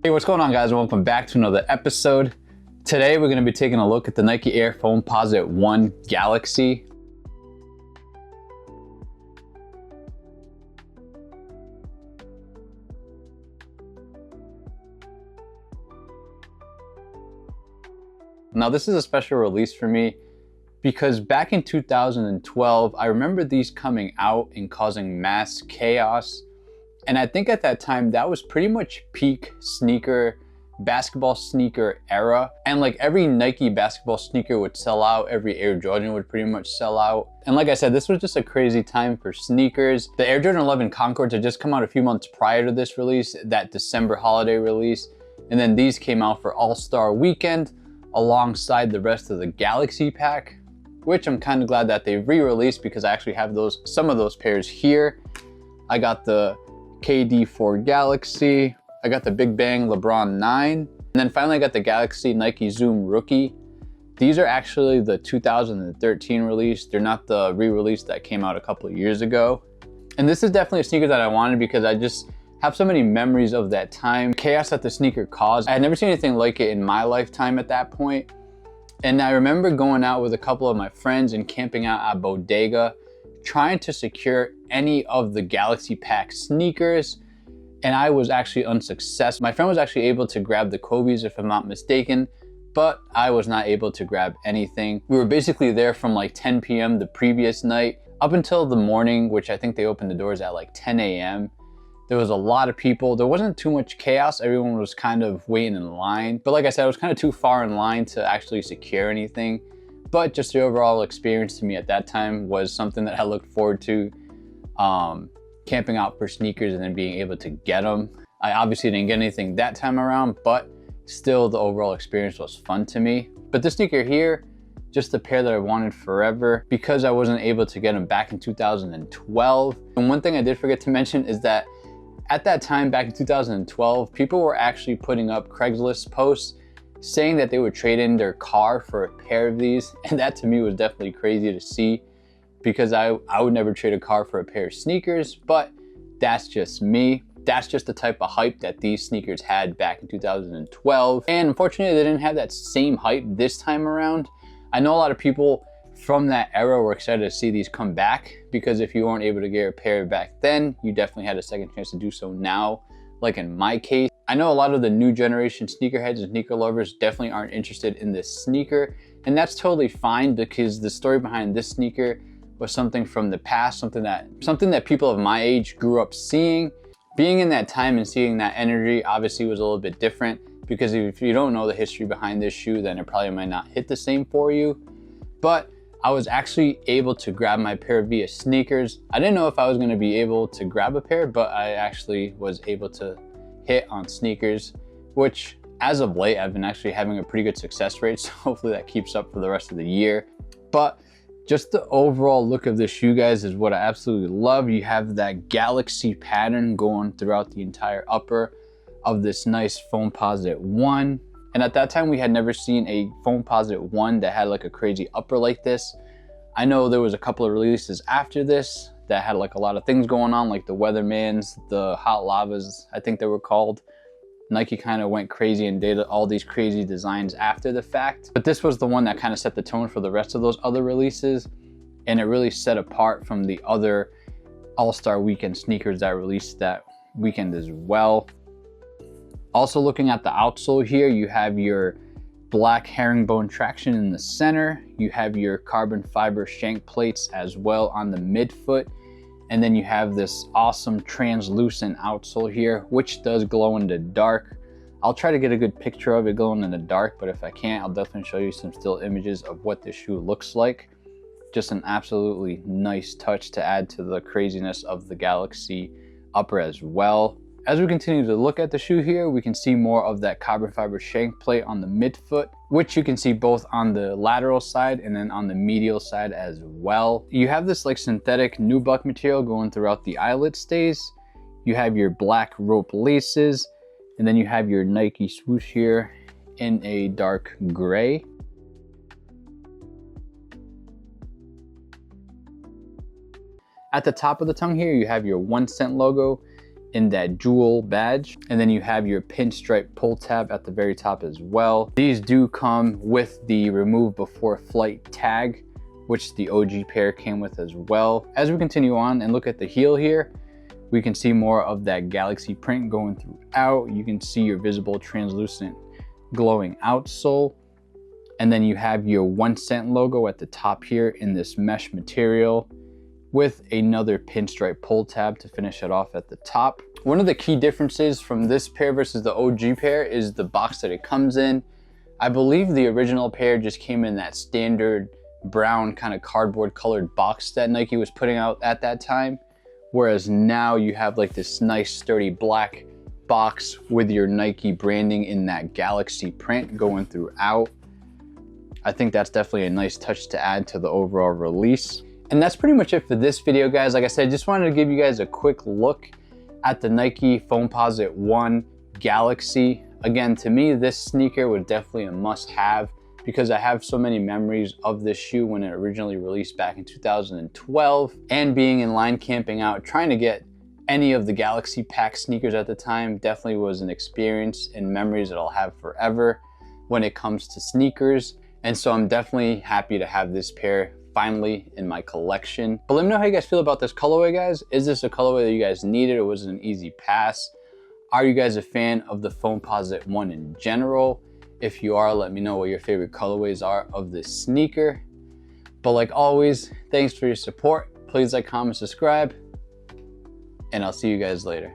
Hey, what's going on, guys? Welcome back to another episode. Today we're going to be taking a look at the Nike Air Foamposite One Galaxy. Now this is a special release for me because back in 2012, I remember these coming out and causing mass chaos. And I think at that time, that was pretty much peak basketball sneaker era. And like every Nike basketball sneaker would sell out, every Air Jordan would pretty much sell out. And like I said, this was just a crazy time for sneakers. The Air Jordan 11 Concords had just come out a few months prior to this release, that December holiday release. And then these came out for All-Star Weekend alongside the rest of the Galaxy pack, which I'm kind of glad that they re-released because I actually have some of those pairs here. I got the KD4 Galaxy, I got the Big Bang LeBron 9, and then finally I got the Galaxy Nike Zoom Rookie. These are actually the 2013 release. They're not the re-release that came out a couple of years ago. And this is definitely a sneaker that I wanted because I just have so many memories of that time. Chaos that the sneaker caused. I had never seen anything like it in my lifetime at that point. And I remember going out with a couple of my friends and camping out at Bodega, trying to secure any of the Galaxy Pack sneakers, and I was actually unsuccessful. My friend was actually able to grab the Kobe's, if I'm not mistaken, but I was not able to grab anything. We were basically there from like 10 p.m. the previous night up until the morning, which I think they opened the doors at like 10 a.m. There was a lot of people. There wasn't too much chaos. Everyone was kind of waiting in line. But like I said, I was kind of too far in line to actually secure anything. But just the overall experience to me at that time was something that I looked forward to, camping out for sneakers and then being able to get them. I obviously didn't get anything that time around, but still the overall experience was fun to me. But this sneaker here, just a pair that I wanted forever because I wasn't able to get them back in 2012. And one thing I did forget to mention is that at that time, back in 2012, people were actually putting up Craigslist posts saying that they would trade in their car for a pair of these. And that to me was definitely crazy to see because I would never trade a car for a pair of sneakers, but that's just me. That's just the type of hype that these sneakers had back in 2012. And unfortunately, they didn't have that same hype this time around. I know a lot of people from that era were excited to see these come back because if you weren't able to get a pair back then, you definitely had a second chance to do so now, like in my case. I know a lot of the new generation sneakerheads and sneaker lovers definitely aren't interested in this sneaker, and that's totally fine because the story behind this sneaker was something from the past, something that people of my age grew up seeing. Being in that time and seeing that energy obviously was a little bit different because if you don't know the history behind this shoe, then it probably might not hit the same for you. But I was actually able to grab my pair via sneakers. I didn't know if I was going to be able to grab a pair, but I actually was able to hit on sneakers, which as of late, I've been actually having a pretty good success rate. So hopefully that keeps up for the rest of the year. But just the overall look of the shoe, guys, is what I absolutely love. You have that galaxy pattern going throughout the entire upper of this nice Foamposite One. And at that time, we had never seen a Foamposite One that had like a crazy upper like this. I know there was a couple of releases after this that had like a lot of things going on, like the Weathermans, the Hot Lavas, I think they were called. Nike kind of went crazy and did all these crazy designs after the fact. But this was the one that kind of set the tone for the rest of those other releases. And it really set apart from the other All-Star Weekend sneakers that released that weekend as well. Also looking at the outsole here, you have your black herringbone traction in the center. You have your carbon fiber shank plates as well on the midfoot. And then you have this awesome translucent outsole here, which does glow in the dark. I'll try to get a good picture of it glowing in the dark, but if I can't, I'll definitely show you some still images of what this shoe looks like. Just an absolutely nice touch to add to the craziness of the Galaxy upper as well. As we continue to look at the shoe here, we can see more of that carbon fiber shank plate on the midfoot, which you can see both on the lateral side and then on the medial side as well. You have this like synthetic nubuck material going throughout the eyelet stays. You have your black rope laces, and then you have your Nike swoosh here in a dark gray. At the top of the tongue here, you have your 1 cent logo. in that jewel badge. And then you have your pinstripe pull tab at the very top as well. These do come with the remove before flight tag, which the OG pair came with as well. As we continue on and look at the heel here, we can see more of that galaxy print going throughout. You can see your visible translucent glowing outsole. And then you have your 1 cent logo at the top here in this mesh material with another pinstripe pull tab to finish it off at the top. One of the key differences from this pair versus the OG pair is the box that it comes in. I believe the original pair just came in that standard brown kind of cardboard colored box that Nike was putting out at that time. Whereas now you have like this nice sturdy black box with your Nike branding in that galaxy print going throughout. I think that's definitely a nice touch to add to the overall release. And that's pretty much it for this video, guys. Like I said, just wanted to give you guys a quick look at the Nike Foamposite One Galaxy. Again, to me, this sneaker was definitely a must-have because I have so many memories of this shoe when it originally released back in 2012, and being in line camping out, trying to get any of the Galaxy Pack sneakers at the time definitely was an experience and memories that I'll have forever when it comes to sneakers. And so I'm definitely happy to have this pair finally in my collection. But let me know how you guys feel about this colorway, guys. Is this a colorway that you guys needed, or was it an easy pass? Are you guys a fan of the Foamposite One in general? If you are, let me know what your favorite colorways are of this sneaker. But like always, thanks for your support. Please like, comment, subscribe, and I'll see you guys later.